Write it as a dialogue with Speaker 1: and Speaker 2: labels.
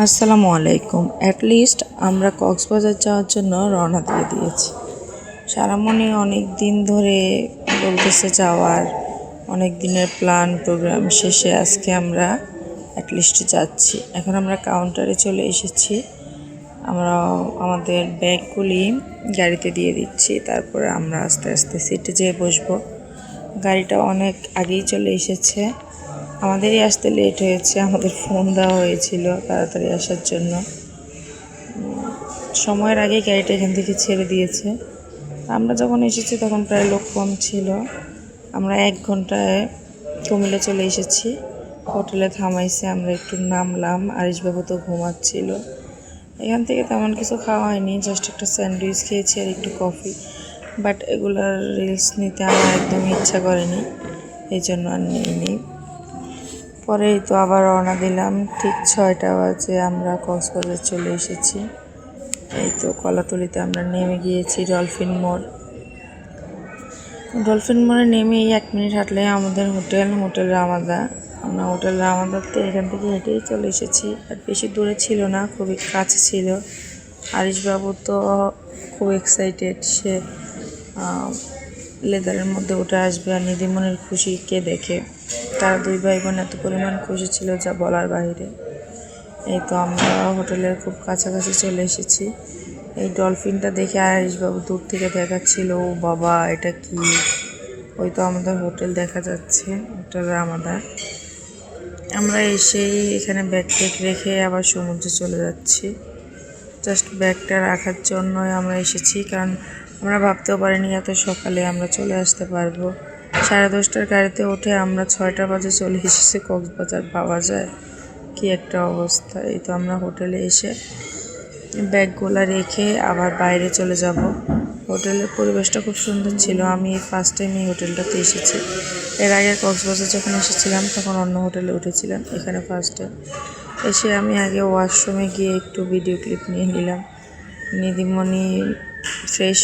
Speaker 1: আসসালামু আলাইকুম। লিস্ট আমরা কক্সবাজার যাওয়ার জন্য রওনা দিয়ে দিয়েছি। সারামণি অনেক দিন ধরে বলতেছে যাওয়ার, অনেক দিনের প্ল্যান প্রোগ্রাম শেষে আজকে আমরা লিস্ট যাচ্ছি। এখন আমরা কাউন্টারে চলে এসেছি। আমরা আমাদের ব্যাগগুলি গাড়িতে দিয়ে দিচ্ছি, তারপরে আমরা আস্তে আস্তে সিটে যেয়ে বসবো। গাড়িটা অনেক আগেই চলে এসেছে, আমাদেরই আসতে লেট হয়েছে। আমাদের ফোন দেওয়া হয়েছিল তাড়াতাড়ি আসার জন্য, সময়ের আগেই গাড়িটা এখান থেকে ছেড়ে দিয়েছে। আমরা যখন এসেছি তখন প্রায় লোক কম ছিল। আমরা 1 ঘন্টায় কুমিল্লা চলে এসেছি। হোটেলে থামাইছে, আমরা একটু নামলাম। আরিশবাবু তো ঘুমাচ্ছিল। এখান থেকে তেমন কিছু খাওয়া হয়নি, জাস্ট একটা স্যান্ডউইচ খেয়েছি আর একটু কফি। বাট এগুলার রিলস নিতে আমার একদমই ইচ্ছা করেনি, এই জন্য আর নিইনি। পরেই তো আবার রওনা দিলাম। ঠিক 6টা বাজে আমরা কক্সবাজার চলে এসেছি। এই তো কলাতলিতে আমরা নেমে গিয়েছি। ডলফিন মোড়ে নেমেই 1 মিনিট হাঁটলে আমাদের হোটেল রামাদা। আমরা হোটেল রামাদাতে এখান থেকে হেঁটেই চলে এসেছি। আর বেশি দূরে ছিল না, খুবই কাছে ছিল। আরিশবাবু তো খুব এক্সাইটেড, সে লেদারের মধ্যে উঠে আসবে। আর নিধিমনির খুশি কে দেখে, তারা 2 ভাই বোন এত পরিমাণ খুশি ছিল যা বলার বাইরে। এই তো আমরা হোটেলের খুব কাছাকাছি চলে এসেছি। এই ডলফিনটা দেখে আরিশবাবু দূর থেকে দেখাচ্ছিল, ও বাবা এটা কি। ওই তো আমাদের হোটেল দেখা যাচ্ছে, হোটেল রামাদা। আমরা এসেই এখানে ব্যাগ রেখে আবার সমুদ্রে চলে যাচ্ছি। জাস্ট ব্যাগটা রাখার জন্যই আমরা এসেছি, কারণ আমরা ভাবতেও পারিনি এত সকালে আমরা চলে আসতে পারবো। 10:30টার গাড়িতে উঠে আমরা 6টা বাজে চলে এসেছি কক্সবাজার। পাওয়া যায় কি একটা অবস্থা। এই তো আমরা হোটেলে এসে ব্যাগগুলো রেখে আবার বাইরে চলে যাব। হোটেলের পরিবেশটা খুব সুন্দর ছিল। আমি ফার্স্ট টাইম এই হোটেলটাতে এসেছি। এর আগে কক্সবাজার যখন এসেছিলাম তখন অন্য হোটেলে উঠেছিলাম, এখানে ফার্স্ট টাইম এসে আমি আগে ওয়াশরুমে গিয়ে একটু ভিডিও ক্লিপ নিয়ে নিলাম। নিধিমণি ফ্রেশ